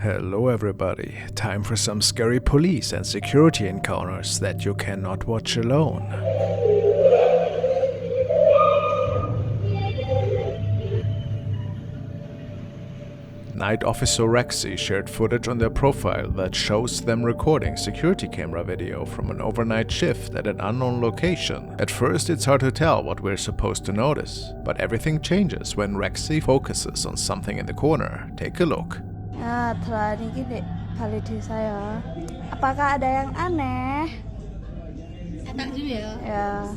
Hello everybody, time for some scary police and security encounters that you cannot watch alone. Night Officer Rexy shared footage on their profile that shows them recording security camera video from an overnight shift at an unknown location. At first it's hard to tell what we're supposed to notice, but everything changes when Rexy focuses on something in the corner. Take a look. Telah ini validasi saya. Apakah ada yang aneh? Takjub ya? Ya.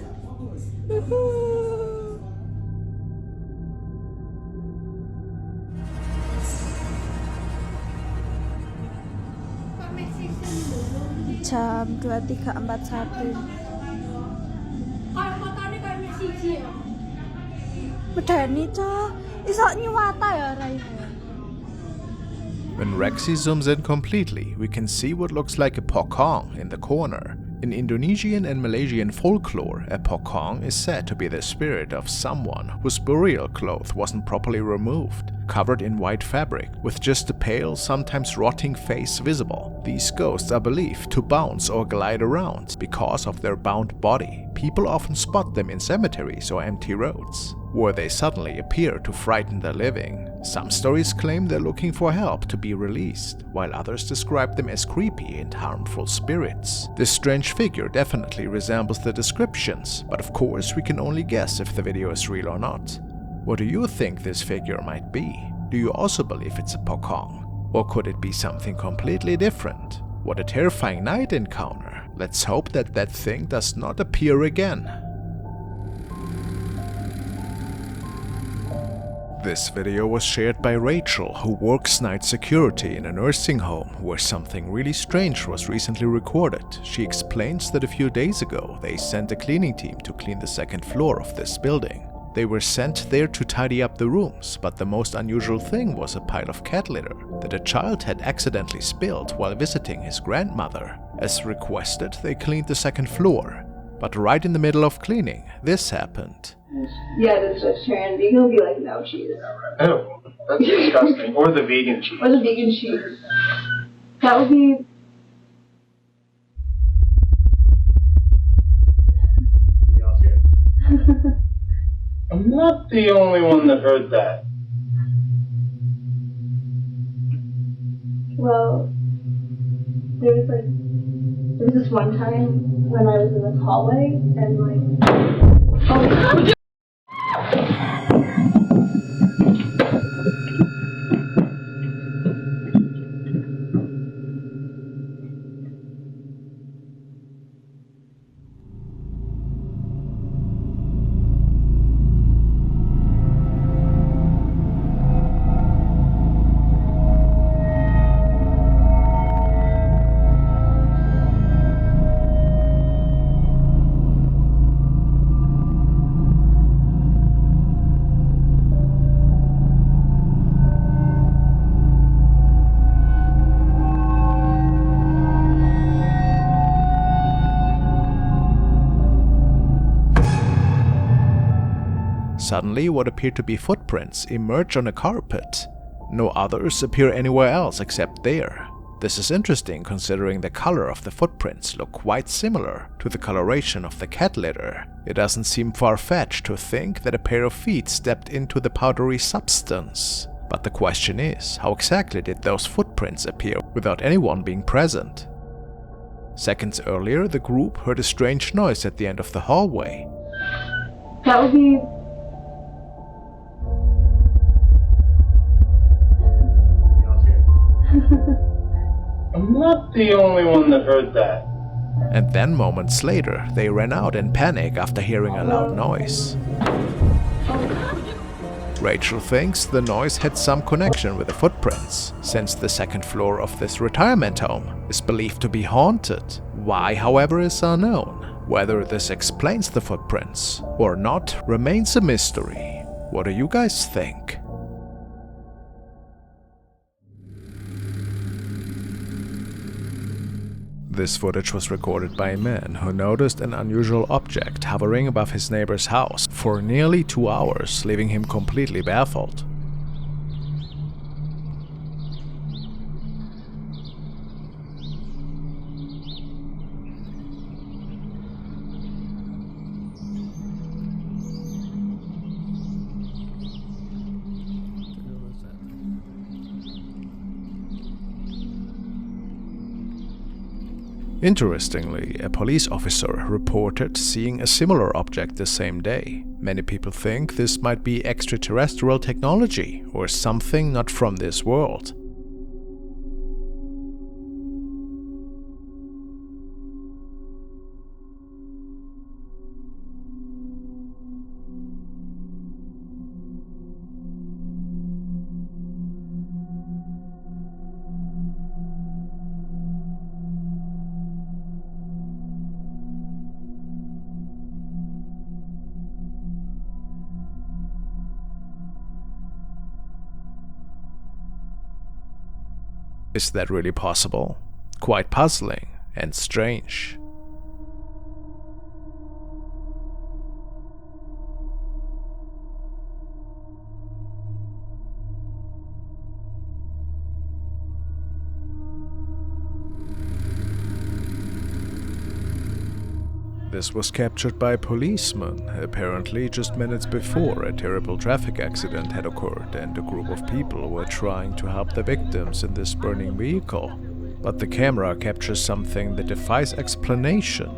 Jam 23.41. Kalau motornya kayak Messi ya? Medeni cah, iso nyuwata ya Rai. When Rexy zooms in completely, we can see what looks like a pocong in the corner. In Indonesian and Malaysian folklore, a pocong is said to be the spirit of someone whose burial cloth wasn't properly removed, covered in white fabric, with just a pale, sometimes rotting face visible. These ghosts are believed to bounce or glide around because of their bound body. People often spot them in cemeteries or empty roads, where they suddenly appear to frighten the living. Some stories claim they're looking for help to be released, while others describe them as creepy and harmful spirits. This strange figure definitely resembles the descriptions, but of course we can only guess if the video is real or not. What do you think this figure might be? Do you also believe it's a pocong? Or could it be something completely different? What a terrifying night encounter. Let's hope that that thing does not appear again. This video was shared by Rachel, who works night security in a nursing home where something really strange was recently recorded. She explains that a few days ago they sent a cleaning team to clean the second floor of this building. They were sent there to tidy up the rooms, but the most unusual thing was a pile of cat litter that a child had accidentally spilled while visiting his grandmother. As requested, they cleaned the second floor, but right in the middle of cleaning, this happened. Yeah, that's vegetarian. Vegan will be like, no cheese. Oh, that's disgusting. Or the vegan cheese. Or the vegan cheese. That would be... Y'all see it? I'm not the only one that heard that. Well, there was this one time when I was in this hallway and oh, Suddenly, what appeared to be footprints emerge on a carpet. No others appear anywhere else except there. This is interesting considering the color of the footprints look quite similar to the coloration of the cat litter. It doesn't seem far-fetched to think that a pair of feet stepped into the powdery substance. But the question is, how exactly did those footprints appear without anyone being present? Seconds earlier, the group heard a strange noise at the end of the hallway. that would be... I'm not the only one that heard that. And then moments later, they ran out in panic after hearing a loud noise. Rachel thinks the noise had some connection with the footprints, since the second floor of this retirement home is believed to be haunted. Why, however, is unknown. Whether this explains the footprints or not remains a mystery. What do you guys think? This footage was recorded by a man who noticed an unusual object hovering above his neighbor's house for nearly 2 hours, leaving him completely baffled. Interestingly, a police officer reported seeing a similar object the same day. Many people think this might be extraterrestrial technology or something not from this world. Is that really possible? Quite puzzling and strange. This was captured by a policeman, apparently just minutes before a terrible traffic accident had occurred and a group of people were trying to help the victims in this burning vehicle. But the camera captures something that defies explanation.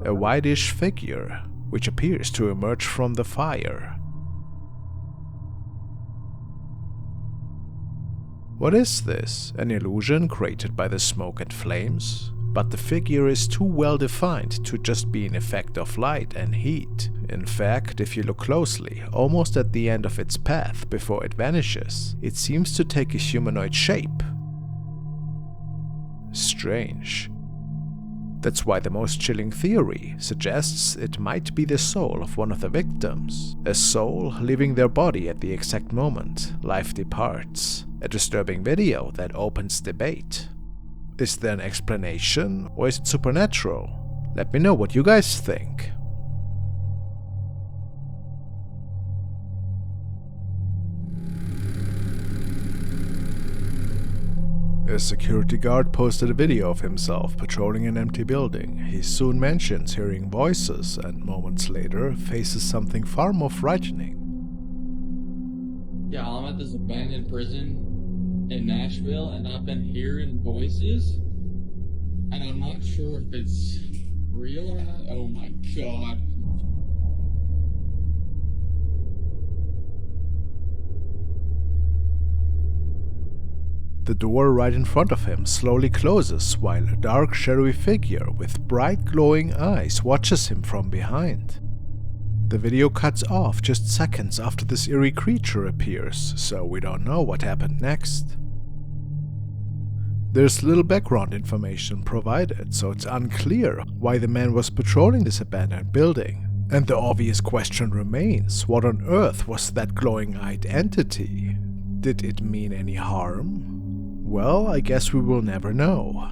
A whitish figure, which appears to emerge from the fire. What is this? An illusion created by the smoke and flames? But the figure is too well defined to just be an effect of light and heat. In fact, if you look closely, almost at the end of its path before it vanishes, it seems to take a humanoid shape. Strange. That's why the most chilling theory suggests it might be the soul of one of the victims. A soul leaving their body at the exact moment life departs. A disturbing video that opens debate. Is there an explanation, or is it supernatural? Let me know what you guys think. A security guard posted a video of himself patrolling an empty building. He soon mentions hearing voices and moments later faces something far more frightening. Yeah, I'm at this abandoned prison in Nashville and I've been hearing voices and I'm not sure if it's real or not. Oh my god. The door right in front of him slowly closes while a dark shadowy figure with bright glowing eyes watches him from behind. The video cuts off just seconds after this eerie creature appears, so we don't know what happened next. There's little background information provided, so it's unclear why the man was patrolling this abandoned building. And the obvious question remains, what on earth was that glowing-eyed entity? Did it mean any harm? Well, I guess we will never know.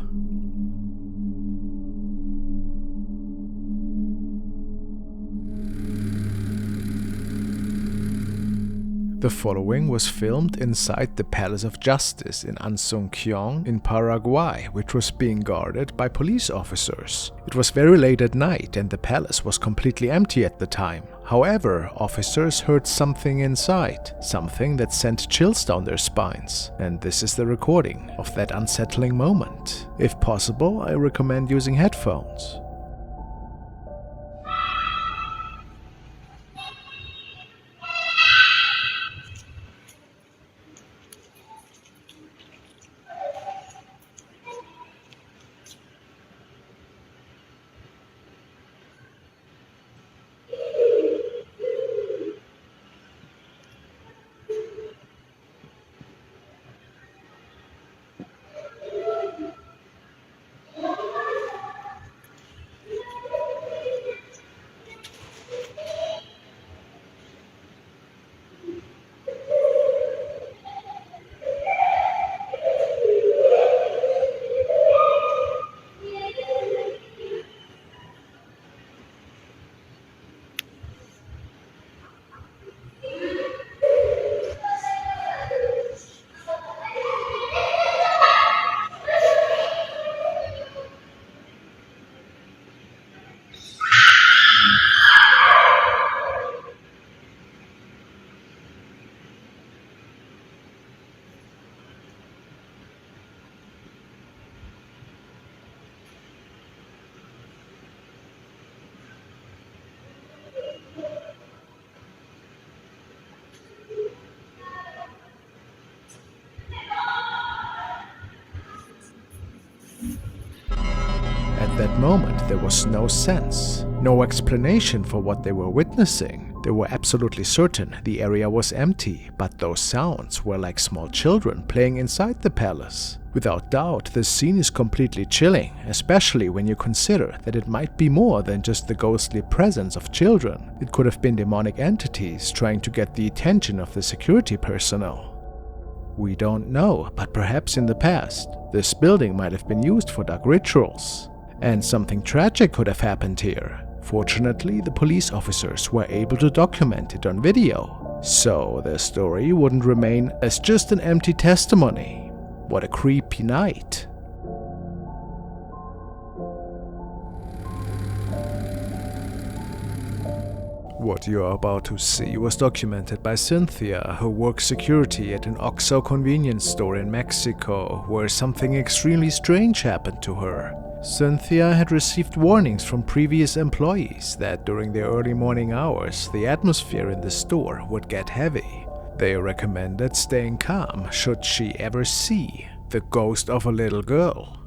The following was filmed inside the Palace of Justice in Asunción in Paraguay, which was being guarded by police officers. It was very late at night and the palace was completely empty at the time. However, officers heard something inside, something that sent chills down their spines. And this is the recording of that unsettling moment. If possible, I recommend using headphones. moment, there was no sense, no explanation for what they were witnessing. They were absolutely certain the area was empty, but those sounds were like small children playing inside the palace. Without doubt, this scene is completely chilling, especially when you consider that it might be more than just the ghostly presence of children. It could have been demonic entities trying to get the attention of the security personnel. We don't know, but perhaps in the past, this building might have been used for dark rituals. And something tragic could have happened here. Fortunately, the police officers were able to document it on video, so their story wouldn't remain as just an empty testimony. What a creepy night. What you are about to see was documented by Cynthia, who works security at an OXXO convenience store in Mexico, where something extremely strange happened to her. Cynthia had received warnings from previous employees that during the early morning hours, the atmosphere in the store would get heavy. They recommended staying calm should she ever see the ghost of a little girl,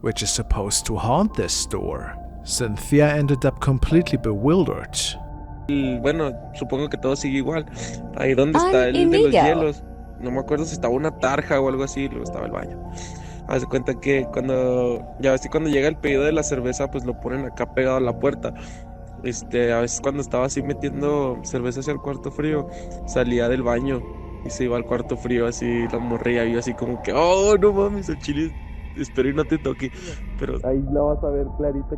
which is supposed to haunt this store. Cynthia ended up completely bewildered. Bueno, supongo que todo sigue igual. Ahí donde está el de los hielos, no me acuerdo si estaba una tarja o algo así, luego estaba el baño. Haz de cuenta que cuando llega el pedido de la cerveza, pues lo ponen acá pegado a la puerta. A veces cuando estaba así metiendo cerveza hacia el cuarto frío, salía del baño y se iba al cuarto frío así, la morría, yo así como que, oh, no mames, el chile, espero y no te toque. Pero ahí la vas a ver clarita.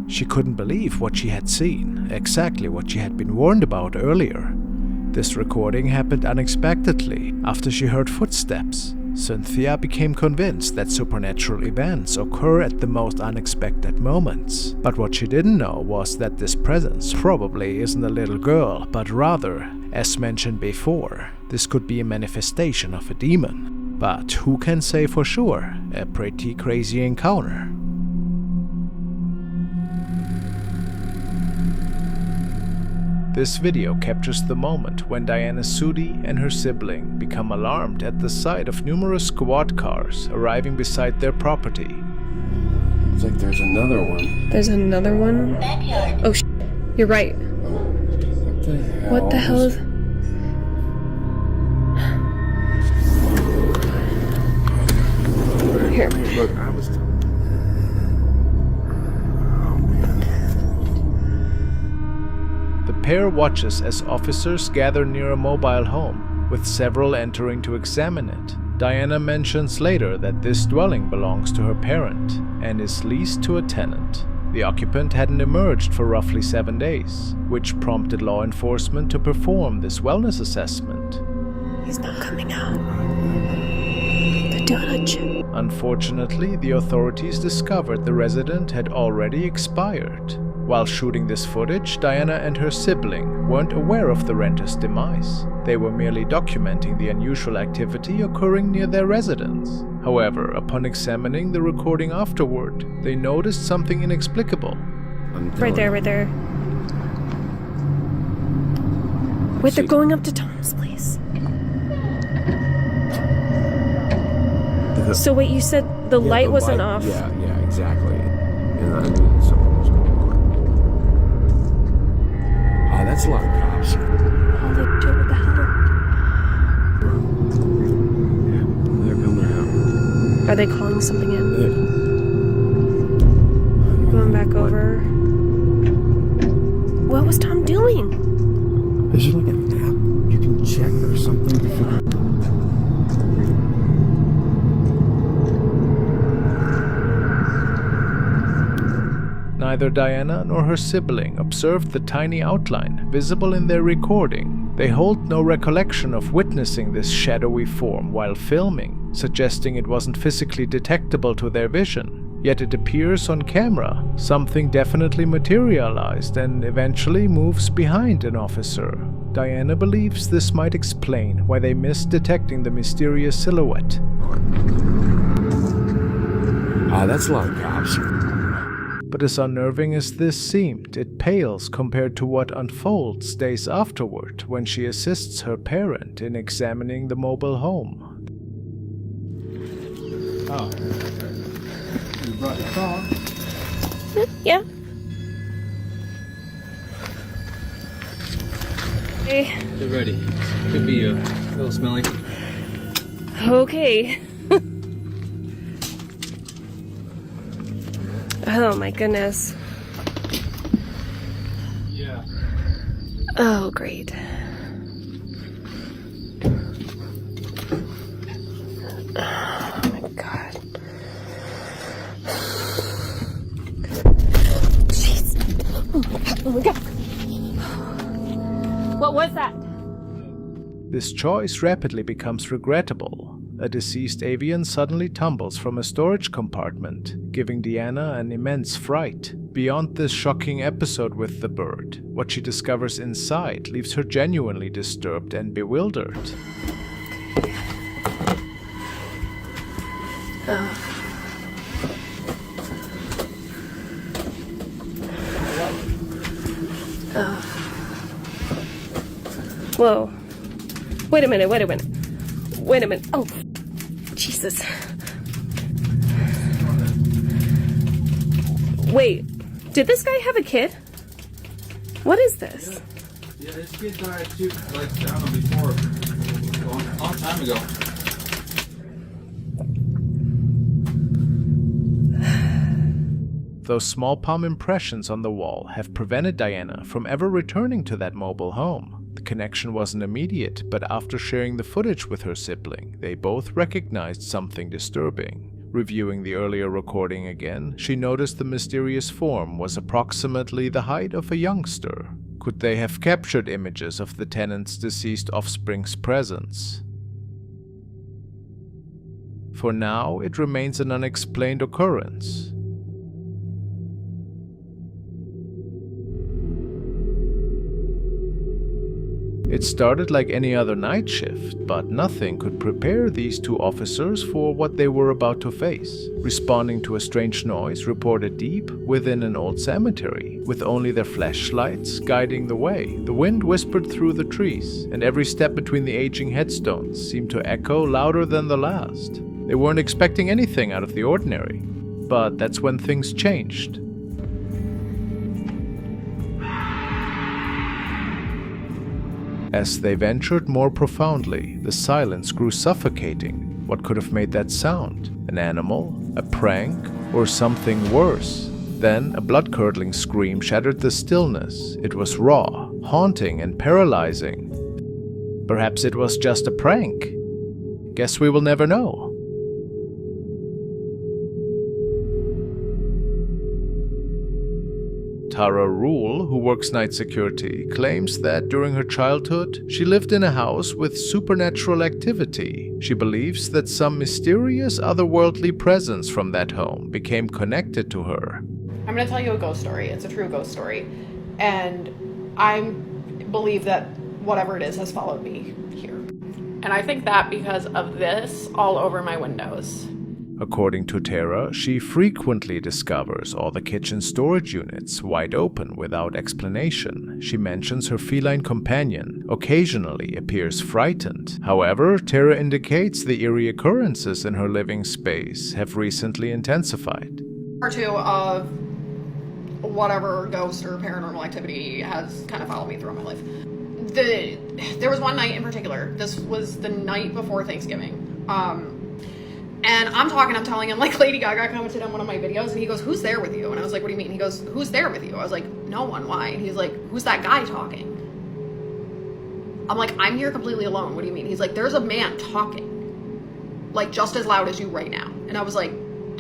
She couldn't believe what she had seen, exactly what she had been warned about earlier. This recording happened unexpectedly after she heard footsteps. Cynthia became convinced that supernatural events occur at the most unexpected moments. But what she didn't know was that this presence probably isn't a little girl, but rather, as mentioned before, this could be a manifestation of a demon. But who can say for sure? A pretty crazy encounter. This video captures the moment when Diana Sudi and her sibling become alarmed at the sight of numerous squad cars arriving beside their property. Looks like there's another one. There's another one? Oh shit. You're right. What the hell is... Here. Look, I was... The pair watches as officers gather near a mobile home, with several entering to examine it. Diana mentions later that this dwelling belongs to her parent and is leased to a tenant. The occupant hadn't emerged for roughly 7 days, which prompted law enforcement to perform this wellness assessment. He's not coming out. They're doing a chip. Unfortunately, the authorities discovered the resident had already expired. While shooting this footage, Diana and her sibling weren't aware of the renter's demise. They were merely documenting the unusual activity occurring near their residence. However, upon examining the recording afterward, they noticed something inexplicable. Right there. Wait, they're going up to Tom's place. So wait, you said the light wasn't off? Yeah, exactly. And I knew something was going on. Oh, that's a lot of cops. Holy shit, what the hell? Yeah, they're coming out. Are they calling something in? Going back over. What was Tom doing? Is there like an app you can check or something to figure out? Neither Diana nor her sibling observed the tiny outline visible in their recording. They hold no recollection of witnessing this shadowy form while filming, suggesting it wasn't physically detectable to their vision. Yet it appears on camera. Something definitely materialized and eventually moves behind an officer. Diana believes this might explain why they missed detecting the mysterious silhouette. That's a lot of cops. But as unnerving as this seemed, it pales compared to what unfolds days afterward when she assists her parent in examining the mobile home. Oh. You brought your phone? Yeah. Hey. Get ready. Could be a little smelly. Okay. Oh my goodness. Yeah. Oh, great. Oh my god. Jeez. Oh my god. What was that? This choice rapidly becomes regrettable. A deceased avian suddenly tumbles from a storage compartment, giving Diana an immense fright. Beyond this shocking episode with the bird, what she discovers inside leaves her genuinely disturbed and bewildered. Whoa. Wait a minute. Oh, Jesus. Wait, did this guy have a kid? What is this? Yeah, this kid died too, like, I don't know, before. A long time ago. Those small palm impressions on the wall have prevented Diana from ever returning to that mobile home. The connection wasn't immediate, but after sharing the footage with her sibling, they both recognized something disturbing. Reviewing the earlier recording again, she noticed the mysterious form was approximately the height of a youngster. Could they have captured images of the tenant's deceased offspring's presence? For now, it remains an unexplained occurrence. It started like any other night shift, but nothing could prepare these two officers for what they were about to face. Responding to a strange noise reported deep within an old cemetery, with only their flashlights guiding the way. The wind whispered through the trees, and every step between the aging headstones seemed to echo louder than the last. They weren't expecting anything out of the ordinary, but that's when things changed. As they ventured more profoundly, the silence grew suffocating. What could have made that sound? An animal? A prank? Or something worse? Then a blood-curdling scream shattered the stillness. It was raw, haunting, and paralyzing. Perhaps it was just a prank. Guess we will never know. Tara Rule, who works night security, claims that during her childhood, she lived in a house with supernatural activity. She believes that some mysterious otherworldly presence from that home became connected to her. I'm going to tell you a ghost story. It's a true ghost story. And I believe that whatever it is has followed me here. And I think that because of this all over my windows. According to Tara, she frequently discovers all the kitchen storage units wide open without explanation. She mentions her feline companion occasionally appears frightened. However, Tara indicates the eerie occurrences in her living space have recently intensified. Or two of whatever ghost or paranormal activity has kind of followed me throughout my life. There was one night in particular. This was the night before Thanksgiving. And I'm telling him, like, Lady Gaga commented on one of my videos, and he goes, "Who's there with you?" And I was like, "What do you mean?" He goes, "Who's there with you?" I was like, "No one, why?" And he's like, "Who's that guy talking?" I'm like, "I'm here completely alone, what do you mean?" He's like, "There's a man talking, like, just as loud as you right now." And I was like,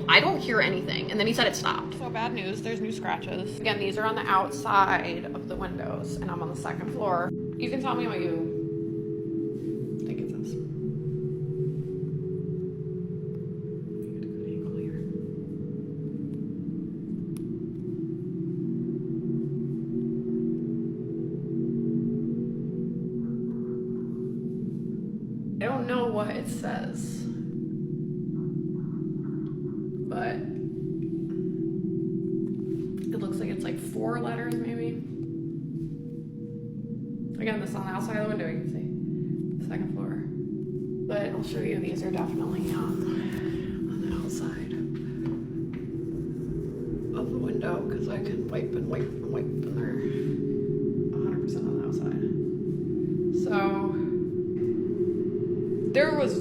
"I don't hear anything." And then he said it stopped. So bad news, there's new scratches. Again, these are on the outside of the windows, and I'm on the second floor. You can tell me what you think it says. what it says. But it looks like it's like 4 letters maybe. Again, this is on the outside of the window, you can see. 2nd floor. But I'll show you, these are definitely on the outside of the window, because I can wipe and wipe and wipe, and they're 100% on the outside. So there was,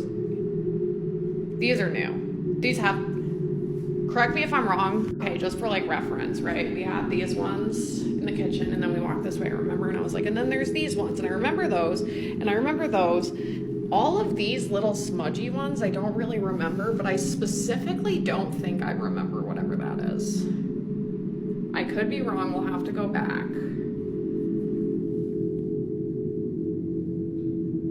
these are new. These have, correct me if I'm wrong, okay, just for like reference, right? We had these ones in the kitchen, and then we walked this way, I remember, and I was like, and then there's these ones, and I remember those, and I remember those. All of these little smudgy ones I don't really remember, but I specifically don't think I remember whatever that is. I could be wrong, we'll have to go back.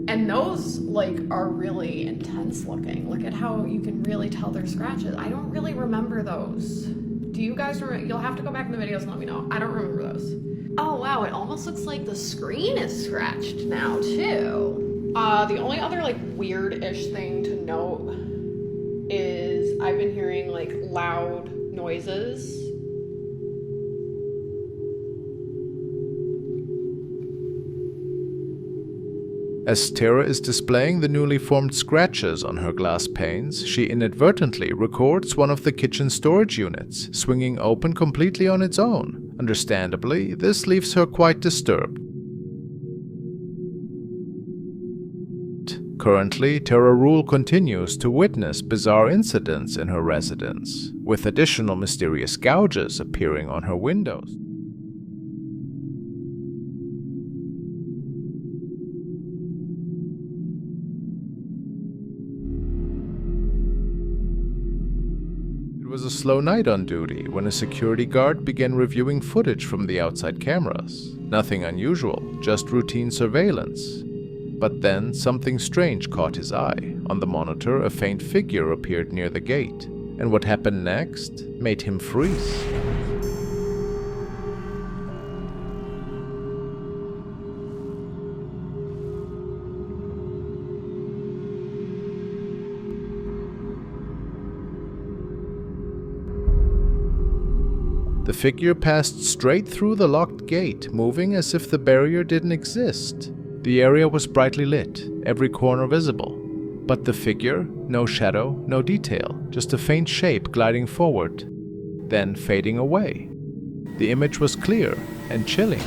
And those, like, are really intense looking. Look at how you can really tell they're scratches. I don't really remember those. Do you guys remember? You'll have to go back in the videos and let me know. I don't remember those. Oh wow, it almost looks like the screen is scratched now too. The only other like weird-ish thing to note is I've been hearing like loud noises. As Tara is displaying the newly formed scratches on her glass panes, she inadvertently records one of the kitchen storage units, swinging open completely on its own. Understandably, this leaves her quite disturbed. Currently, Tara Rule continues to witness bizarre incidents in her residence, with additional mysterious gouges appearing on her windows. It was a slow night on duty when a security guard began reviewing footage from the outside cameras. Nothing unusual, just routine surveillance. But then something strange caught his eye. On the monitor, a faint figure appeared near the gate, and what happened next made him freeze. The figure passed straight through the locked gate, moving as if the barrier didn't exist. The area was brightly lit, every corner visible. But the figure, no shadow, no detail, just a faint shape gliding forward, then fading away. The image was clear and chilling.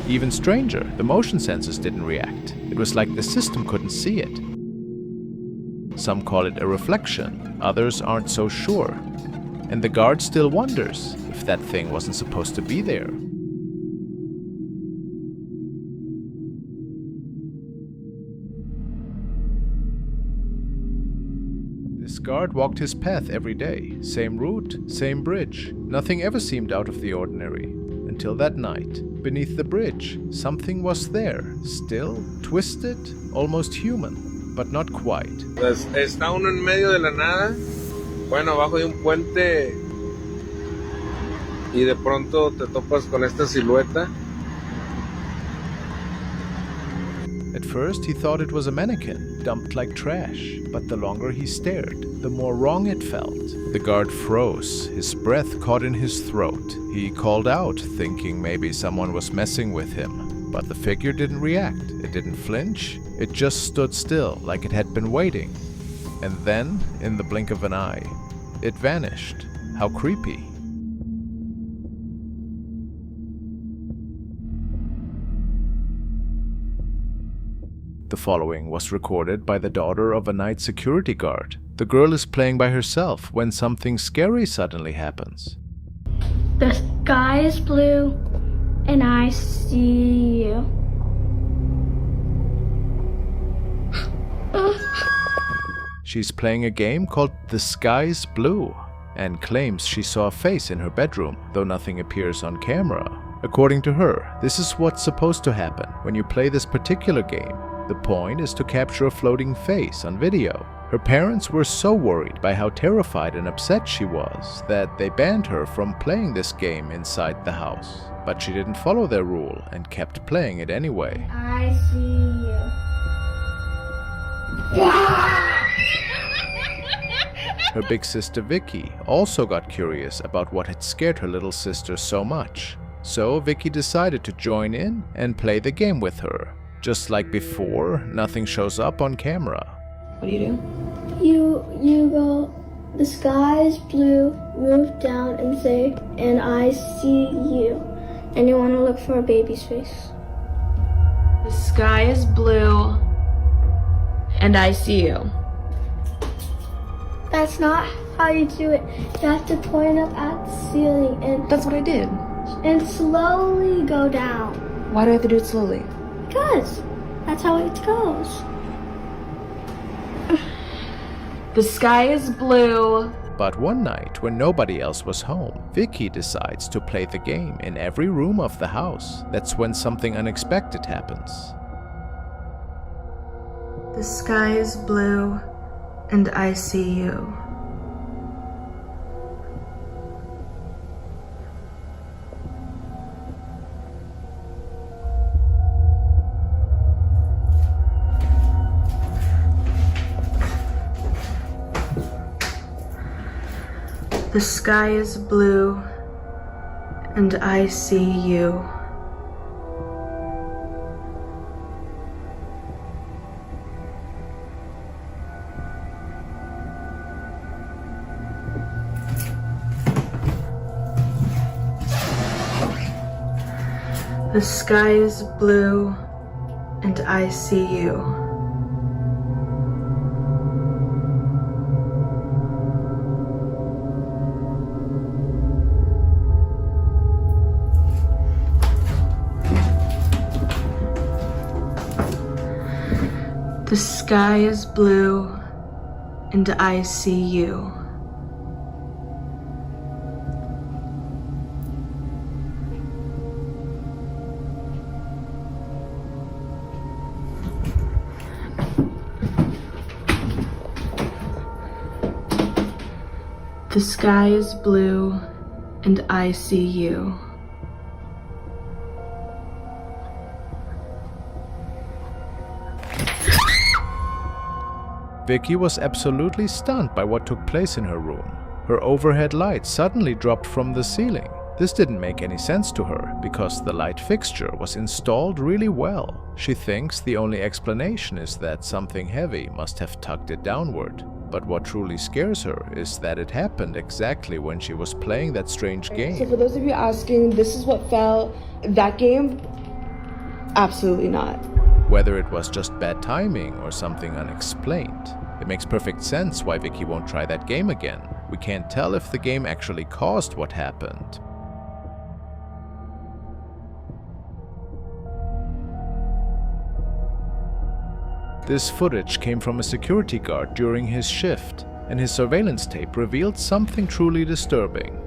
Even stranger, the motion sensors didn't react. It was like the system couldn't see it. Some call it a reflection, others aren't so sure. And the guard still wonders if that thing wasn't supposed to be there. This guard walked his path every day, same route, same bridge. Nothing ever seemed out of the ordinary. Until that night, beneath the bridge, something was there, still, twisted, almost human, but not quite. Está uno en medio de la nada, bueno, abajo de un puente, y de pronto te topas con esta silueta. At first, he thought it was a mannequin, dumped like trash, but the longer he stared, the more wrong it felt. The guard froze, his breath caught in his throat. He called out, thinking maybe someone was messing with him. But the figure didn't react, it didn't flinch, it just stood still like it had been waiting. And then, in the blink of an eye, it vanished. How creepy. The following was recorded by the daughter of a night security guard. The girl is playing by herself when something scary suddenly happens. The sky is blue, and I see you. She's playing a game called The Sky's Blue and claims she saw a face in her bedroom, though nothing appears on camera. According to her, this is what's supposed to happen when you play this particular game. The point is to capture a floating face on video. Her parents were so worried by how terrified and upset she was that they banned her from playing this game inside the house. But she didn't follow their rule and kept playing it anyway. I see you. Her big sister Vicky also got curious about what had scared her little sister so much. So Vicky decided to join in and play the game with her. Just like before, nothing shows up on camera. What do? You go, the sky is blue, move down and say, and I see you. And you want to look for a baby's face. The sky is blue, and I see you. That's not how you do it. You have to point up at the ceiling and... That's what I did. And slowly go down. Why do I have to do it slowly? Because that's how it goes. The sky is blue. But one night, when nobody else was home, Vicky decides to play the game in every room of the house. That's when something unexpected happens. The sky is blue, and I see you. The sky is blue, and I see you. The sky is blue, and I see you. The sky is blue, and I see you. The sky is blue, and I see you. Vicky was absolutely stunned by what took place in her room. Her overhead light suddenly dropped from the ceiling. This didn't make any sense to her, because the light fixture was installed really well. She thinks the only explanation is that something heavy must have tugged it downward. But what truly scares her is that it happened exactly when she was playing that strange game. So for those of you asking, this is what fell. That game? Absolutely not. Whether it was just bad timing or something unexplained, it makes perfect sense why Vicky won't try that game again. We can't tell if the game actually caused what happened. This footage came from a security guard during his shift, and his surveillance tape revealed something truly disturbing.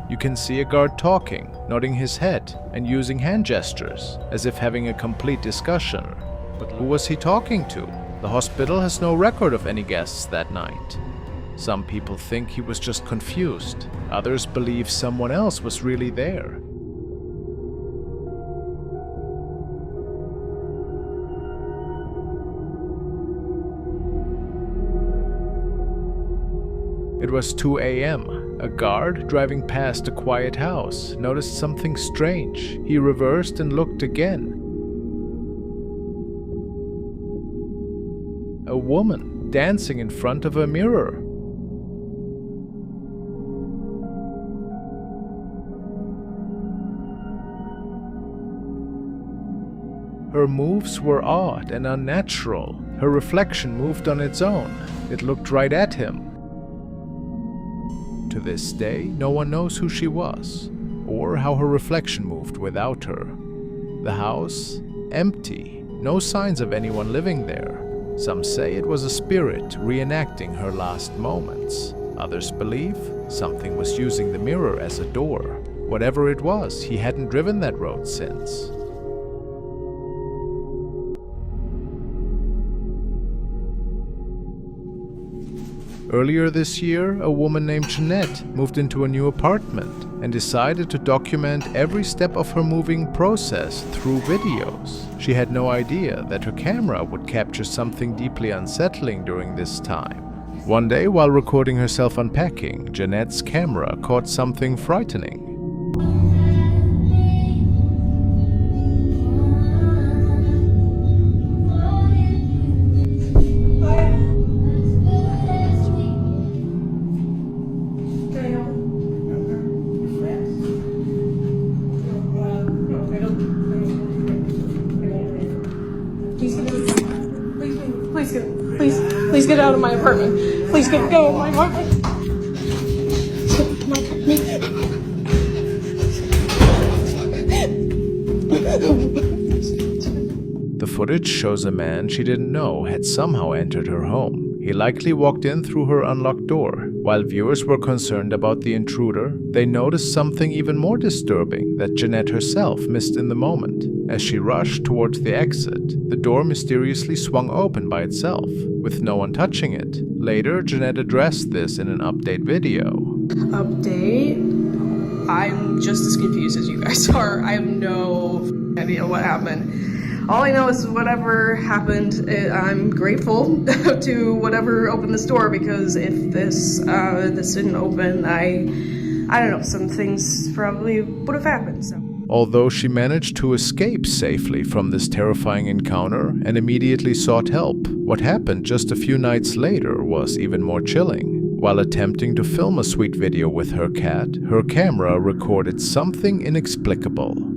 You can see a guard talking, nodding his head, and using hand gestures, as if having a complete discussion. But who was he talking to? The hospital has no record of any guests that night. Some people think he was just confused. Others believe someone else was really there. It was 2 a.m. A guard driving past a quiet house noticed something strange. He reversed and looked again. A woman dancing in front of a mirror. Her moves were odd and unnatural. Her reflection moved on its own. It looked right at him. To this day, no one knows who she was, or how her reflection moved without her. The house, empty, no signs of anyone living there. Some say it was a spirit reenacting her last moments. Others believe something was using the mirror as a door. Whatever it was, he hadn't driven that road since. Earlier this year, a woman named Jeanette moved into a new apartment and decided to document every step of her moving process through videos. She had no idea that her camera would capture something deeply unsettling during this time. One day, while recording herself unpacking, Jeanette's camera caught something frightening. Please get out of my apartment. Please get out of my apartment. The footage shows a man she didn't know had somehow entered her home. He likely walked in through her unlocked door. While viewers were concerned about the intruder, they noticed something even more disturbing that Jeanette herself missed in the moment. As she rushed towards the exit, the door mysteriously swung open by itself, with no one touching it. Later, Jeanette addressed this in an update video. Update? I'm just as confused as you guys are. I have no idea what happened. All I know is whatever happened, I'm grateful to whatever opened this door, because if this didn't open, I don't know, some things probably would have happened. So. Although she managed to escape safely from this terrifying encounter and immediately sought help, what happened just a few nights later was even more chilling. While attempting to film a sweet video with her cat, her camera recorded something inexplicable.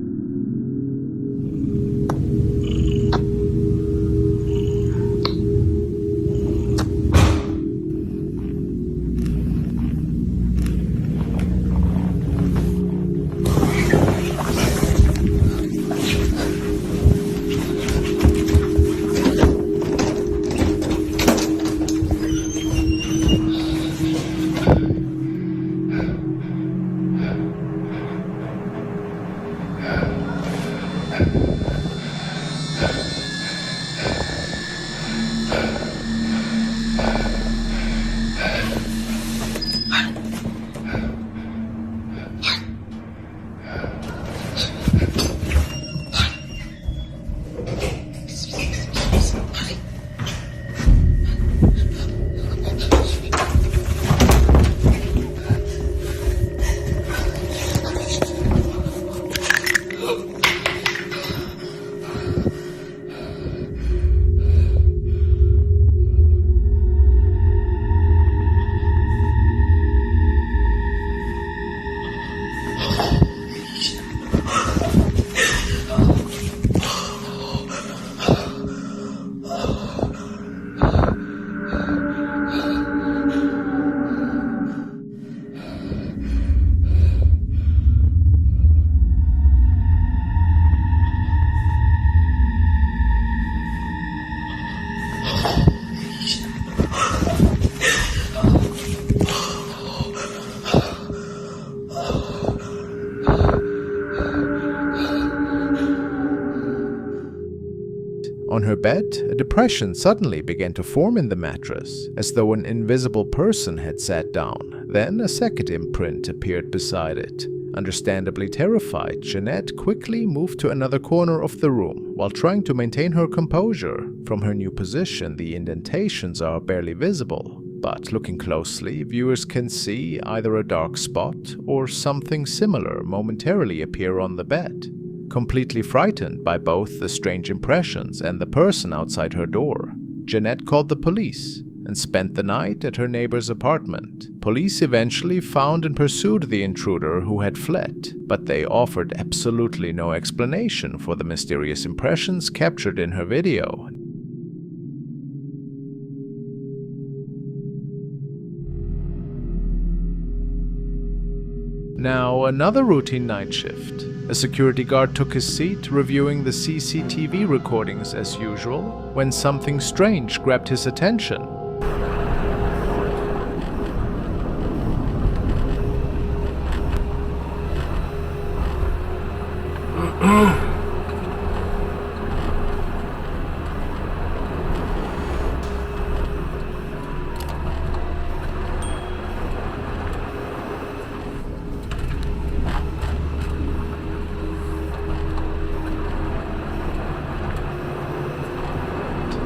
On her bed, a depression suddenly began to form in the mattress, as though an invisible person had sat down. Then a second imprint appeared beside it. Understandably terrified, Jeanette quickly moved to another corner of the room while trying to maintain her composure. From her new position, the indentations are barely visible, but looking closely, viewers can see either a dark spot or something similar momentarily appear on the bed. Completely frightened by both the strange impressions and the person outside her door, Jeanette called the police and spent the night at her neighbor's apartment. Police eventually found and pursued the intruder who had fled, but they offered absolutely no explanation for the mysterious impressions captured in her video. Now, another routine night shift. A security guard took his seat, reviewing the CCTV recordings as usual, when something strange grabbed his attention.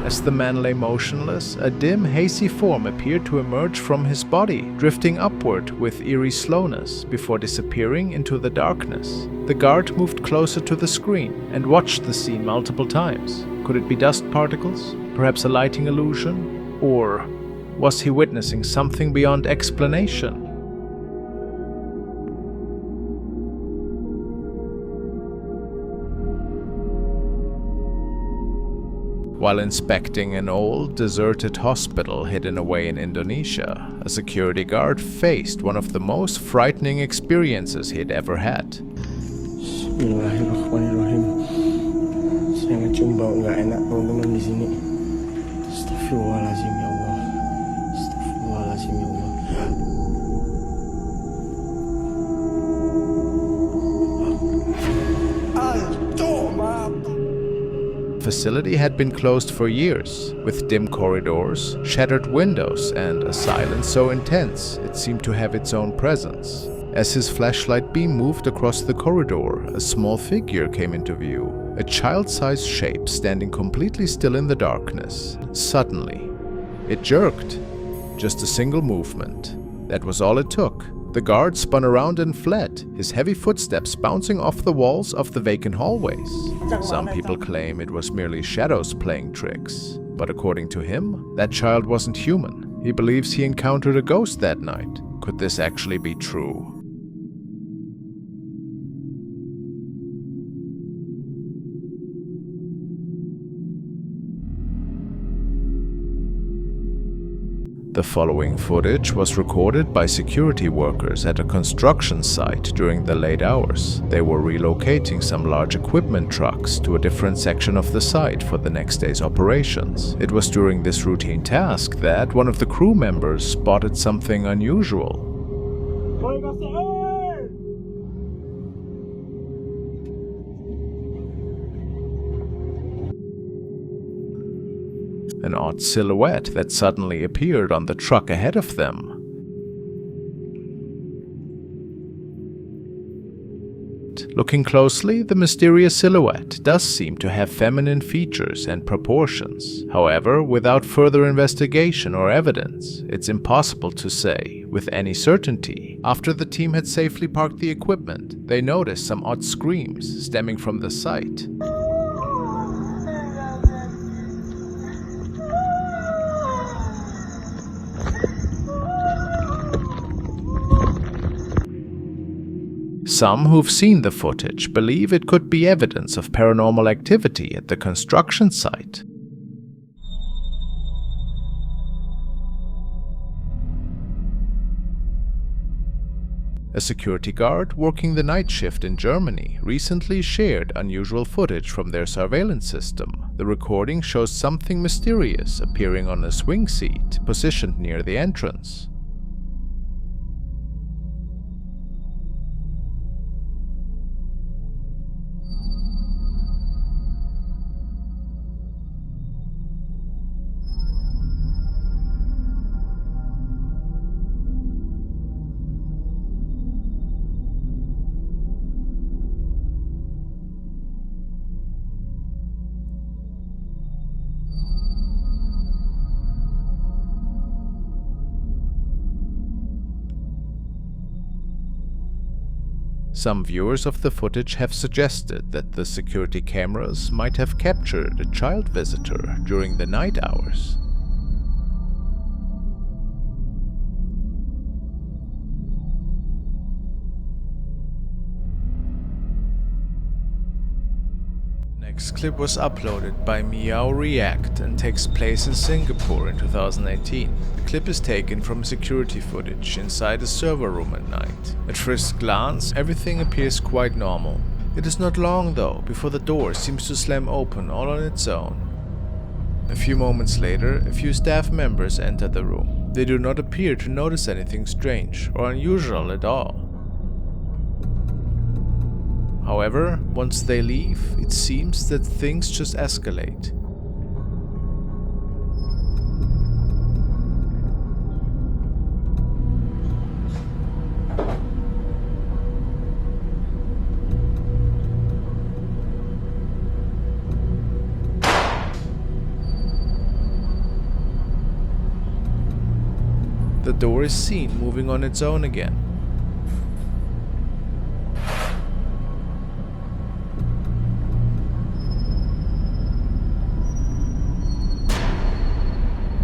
As the man lay motionless, a dim, hazy form appeared to emerge from his body, drifting upward with eerie slowness before disappearing into the darkness. The guard moved closer to the screen and watched the scene multiple times. Could it be dust particles? Perhaps a lighting illusion? Or was he witnessing something beyond explanation? While inspecting an old, deserted hospital hidden away in Indonesia, a security guard faced one of the most frightening experiences he'd ever had. Bismillahirrahmanirrahim. Saya ngecium bau nggak enak teman-teman di sini. Astagfirullahaladzim ya Allah. Astagfirullahaladzim ya Allah. The facility had been closed for years, with dim corridors, shattered windows, and a silence so intense it seemed to have its own presence. As his flashlight beam moved across the corridor, a small figure came into view, a child-sized shape standing completely still in the darkness. Suddenly, it jerked. Just a single movement. That was all it took. The guard spun around and fled, his heavy footsteps bouncing off the walls of the vacant hallways. Some people claim it was merely shadows playing tricks, but according to him, that child wasn't human. He believes he encountered a ghost that night. Could this actually be true? The following footage was recorded by security workers at a construction site during the late hours. They were relocating some large equipment trucks to a different section of the site for the next day's operations. It was during this routine task that one of the crew members spotted something unusual. An odd silhouette that suddenly appeared on the truck ahead of them. Looking closely, the mysterious silhouette does seem to have feminine features and proportions. However, without further investigation or evidence, it's impossible to say with any certainty. After the team had safely parked the equipment, they noticed some odd screams stemming from the site. Some who've seen the footage believe it could be evidence of paranormal activity at the construction site. A security guard working the night shift in Germany recently shared unusual footage from their surveillance system. The recording shows something mysterious appearing on a swing seat positioned near the entrance. Some viewers of the footage have suggested that the security cameras might have captured a child visitor during the night hours. Next clip was uploaded by Meow React and takes place in Singapore in 2018. The clip is taken from security footage inside a server room at night. At first glance, everything appears quite normal. It is not long though before the door seems to slam open all on its own. A few moments later, a few staff members enter the room. They do not appear to notice anything strange or unusual at all. However, once they leave, it seems that things just escalate. door is seen moving on its own again.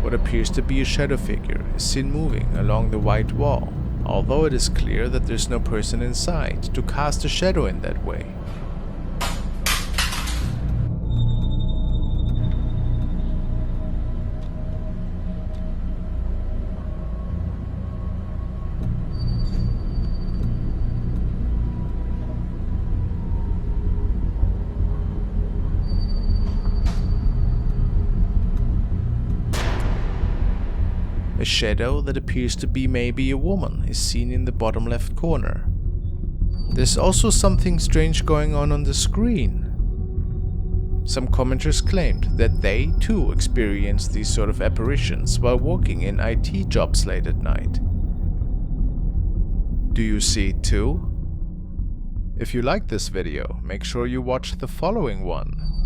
What appears to be a shadow figure is seen moving along the white wall, although it is clear that there's no person inside to cast a shadow in that way. A shadow that appears to be maybe a woman is seen in the bottom left corner. There's also something strange going on the screen. Some commenters claimed that they too experienced these sort of apparitions while working in IT jobs late at night. Do you see it too? If you like this video, make sure you watch the following one.